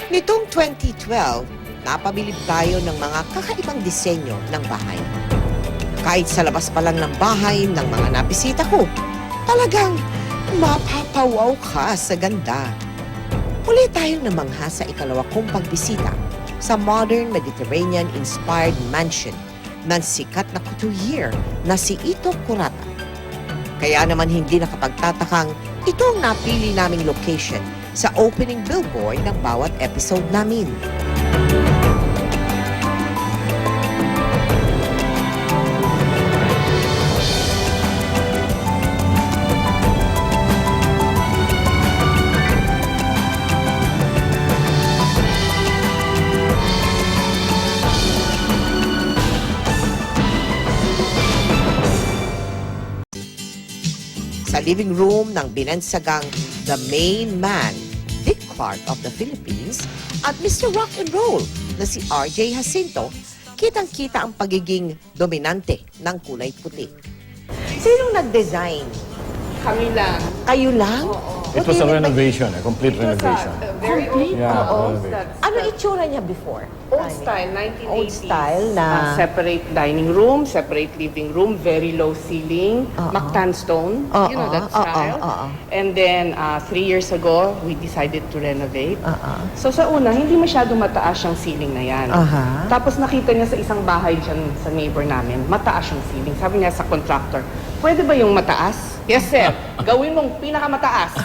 Nitong 2012, napabilib tayo ng mga kakaibang disenyo ng bahay. Kahit sa labas pa lang ng bahay ng mga nabisita ko, talagang mapapawaw ka sa ganda. Muli tayong namangha sa ikalawa kong pagbisita sa modern Mediterranean-inspired mansion ng sikat na couturier na si Ito Kurata. Kaya naman hindi nakapagtatakang ito ang napili naming location sa opening billboard ng bawat episode namin. Sa living room ng binansagang The Main Man, Dick Clark of the Philippines, at Mr. Rock and Roll na si RJ Jacinto, kitang-kita ang pagiging dominante ng kulay puti. Sinong nag-design? Kami lang. Kayo lang? It was a renovation, a complete renovation. Very old Yeah, house. renovation. That's Ano itsura niya before? old style, 1980s. Old style na- separate dining room, separate living room, very low ceiling, mactan stone. You know that style. And then, 3 years ago, we decided to renovate. So sa una, hindi masyadong mataas yung ceiling na yan. Tapos nakita niya sa isang bahay dyan sa neighbor namin, mataas yung ceiling. Sabi niya sa contractor, pwede ba yung mataas? Yes, sir. Gawin mong pinakamataas.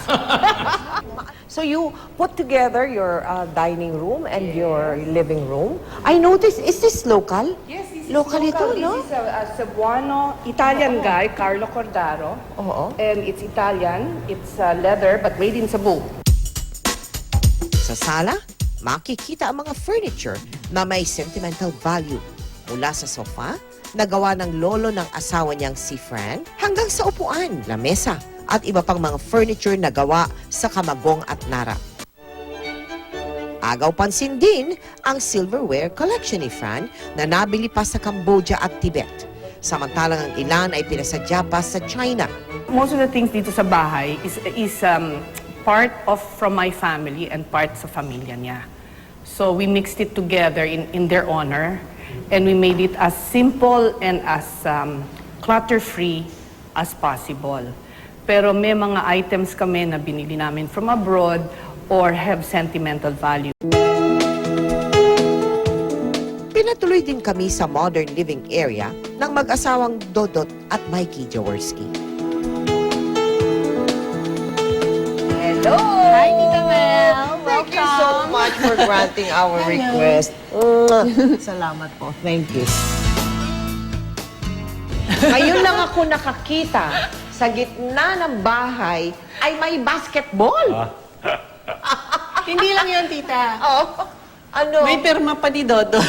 So you put together your dining room and your living room. I noticed, is this local? Yes, this is Local ito, no? This is a Cebuano, Italian guy, Carlo Cordaro. Oo. And it's Italian. It's leather, but made in Cebu. Sa sala, makikita ang mga furniture na may sentimental value. Mula sa sofa, nagawa ng lolo ng asawa niyang si Fran, hanggang sa upuan, lamesa, at iba pang mga furniture na gawa sa Kamagong at Nara. Agaw pansin din ang silverware collection ni Fran na nabili pa sa Cambodia at Tibet. Samantalang ang ilan ay pinasadya pa sa China. Most of the things dito sa bahay is part of from my family and part sa familia niya. So we mixed it together in their honor, and we made it as simple and as clutter-free as possible. Pero may mga items kami na binili namin from abroad or have sentimental value. Pinatuloy din kami sa modern living area ng mag-asawang Dodot at Mikey Jaworski. Hello! Hi, Tita Mel. Thank you so much for granting our request. Salamat po. Thank you. Ngayon lang ako nakakita sa gitna ng bahay ay may basketball. Hindi lang yun, Tita. Oh, ano? May pirma pa ni Dodo.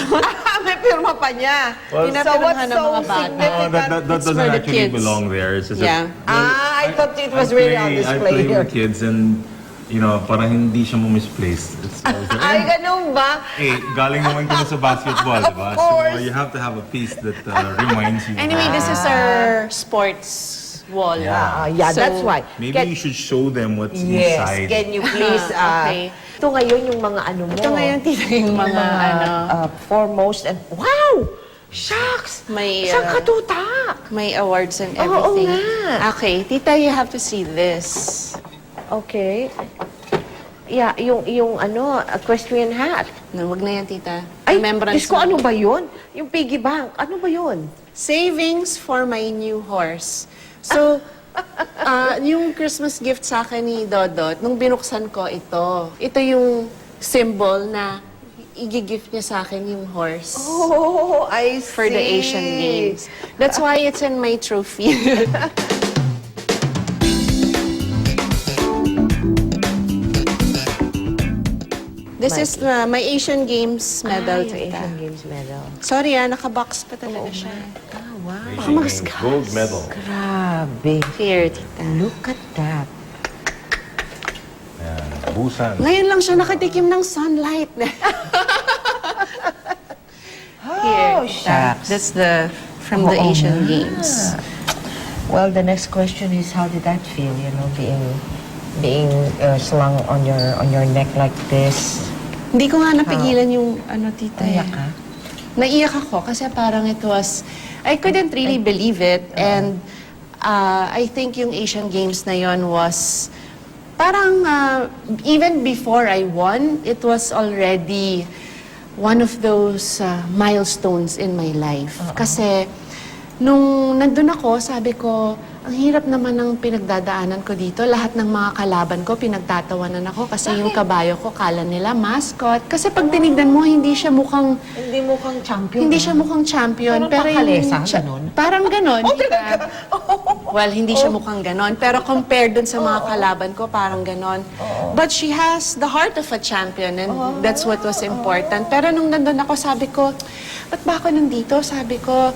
May pirma pa niya. Well, Pinapirmahan ng so mga bata. significant? that It's doesn't for the actually kids. belong there. It's just Yeah. I thought it was really on I display play here. with kids and, you know, parang hindi siya misplaced. It's always there. Ay, ganun ba? Eh, galing naman kami sa basketball, di ba? Of course. So, you have to have a piece that reminds you. Anyway, this is our sports wall. Yeah, So, that's why. Maybe Can- you should show them what's Yes, inside. can you please, Okay. ito ngayon yung mga ano mo. Ito ngayon, Tita, yung mga ano, foremost and, wow! Shucks! May, Saan ka tutak? may awards and Oo everything. nga. Okay, Tita, you have to see this. Okay. Yeah, yung ano, equestrian hat. No, wag na yan, Tita. Ay, Remembrance Diyos ko, na. ano ba yun? Yung piggy bank, ano ba yun? Savings for my new horse. So, yung Christmas gift sa akin ni Dodot, nung binuksan ko ito yung symbol na i-gift niya sa akin yung horse Oh, I see. for the Asian Games. That's why it's in my trophy. This is my Asian Games medal, Yung Tita. Asian Games medal. Sorry nakabox pa talaga siya. Wow. Asian Games Gold medal. Grabe. Here, Tita. Look at that. Ayan, busan. Ngayon lang siya nakatikim ng sunlight. Here, Oh, Tita. shucks. That's from the Oo Asian nga. Games. Well, the next question is, how did that feel? You know, being slung on your neck like this. Hindi ko nga napigilan yung tita. Naiyak ka? Naiyak ako kasi parang it was, I couldn't really believe it. And I think yung Asian Games na yon was, parang even before I won, it was already one of those milestones in my life. Kasi nung nandun ako, sabi ko, ang hirap naman ng pinagdadaanan ko dito. Lahat ng mga kalaban ko, pinagtatawanan ako kasi yung kabayo ko, kala nila mascot. Kasi pag tinignan mo, hindi siya mukhang... Hindi mukhang champion. Hindi siya mukhang champion. Parang pakalesa, yung- ganon? Parang ganon. Well, hindi siya mukhang ganon. Pero compared dun sa mga kalaban ko, parang ganon. But she has the heart of a champion and that's what was important. Pero nung nandun ako, sabi ko, ba't ba ako nandito? Sabi ko,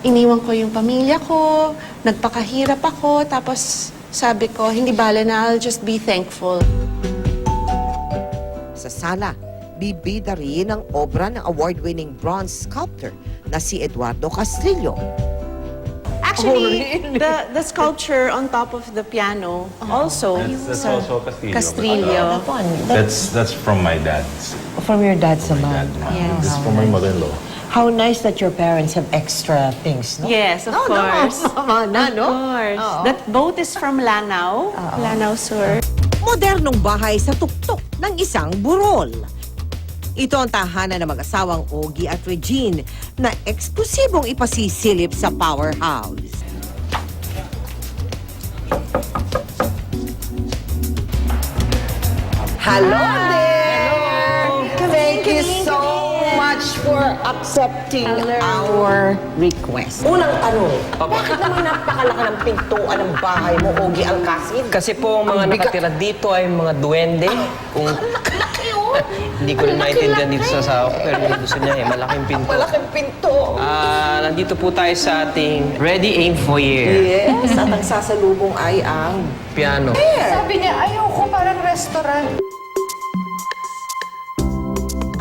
iniwan ko yung pamilya ko, nagpakahirap ako, tapos sabi ko, hindi bale na, I'll just be thankful. Sa sala, bibida rin ang obra ng award-winning bronze sculptor na si Eduardo Castrillo. Actually, the sculpture on top of the piano also That's sa also Castrillo. Castrillo. That's from my dad's. From your dad's My naman. dad's mom. Yes. This is from my mother-in-law. How nice that your parents have extra things, no? Yes, of course. Mama na, Of course. That boat is from Lanao, Lanao Sur. Modernong bahay sa tuktok ng isang burol. Ito ang tahanan ng mag-asawang Ogie at Regine na eksklusibong ipasisilip sa powerhouse. Hello there! Thank you so much for accepting our request. Unang tanong, bakit naman napakalaki ng pintuan ng bahay mo, Ogie Alcacid? Kasi po ang mga nakatira dito ay mga duwende. Kung hindi ko rin maintindihan dito sa asawa ko, pero hindi gusto niya malaking pinto. Malaking pinto. Nandito po tayo sa ating Ready Aim Foyer Yes, at ang sasalubong ay ang piano. Sabi niya, ayoko, parang restaurant.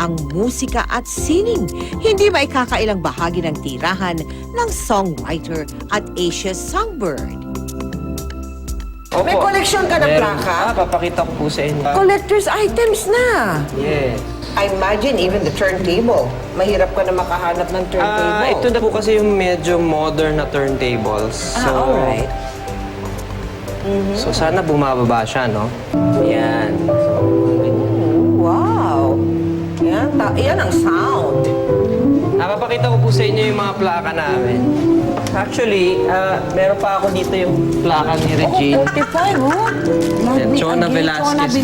ang musika at sining. Hindi maikakailang bahagi ng tirahan ng songwriter at Asia's Songbird. Opo. May collection ka ng Meron. plaka? Papakita ko po sa inyo. Collector's items na. Yes. I imagine even the turntable. Mahirap ka na makahanap ng turntable. Ito na po kasi yung medyo modern na turntables. Alright. So sana bumababa siya, no? Yan. Wow. Yan ang sound. Papakita ko po sa inyo yung mga plaka namin. Actually, meron pa ako dito yung plaka ni Regine. 45, oh. Yan, Chona Velasquez.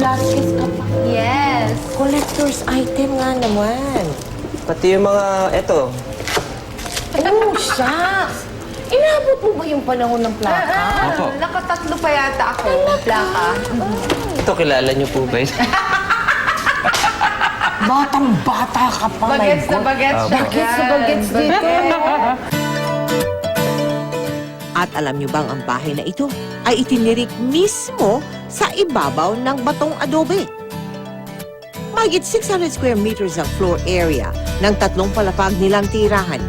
Yes. Collector's item nga naman. Pati yung mga, eto. Oh, shucks. Inabot mo ba yung panahon ng plaka? Opo. Nakatatlo pa yata ako. Plaka. Ito, kilala niyo po ba? Batang-bata ka pa, Bagets na bagets siya. Bagets na bagets dito. At alam niyo bang ang bahay na ito ay itinirik mismo sa ibabaw ng batong adobe? Mahigit 600 square meters ang floor area ng tatlong palapag nilang tirahan.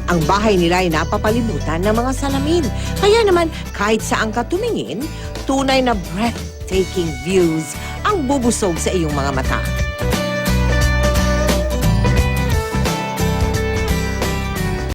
Ang bahay nila ay napapalibutan ng mga salamin. Kaya naman, kahit saan ka tumingin, tunay na breathtaking views ang bubusog sa iyong mga mata.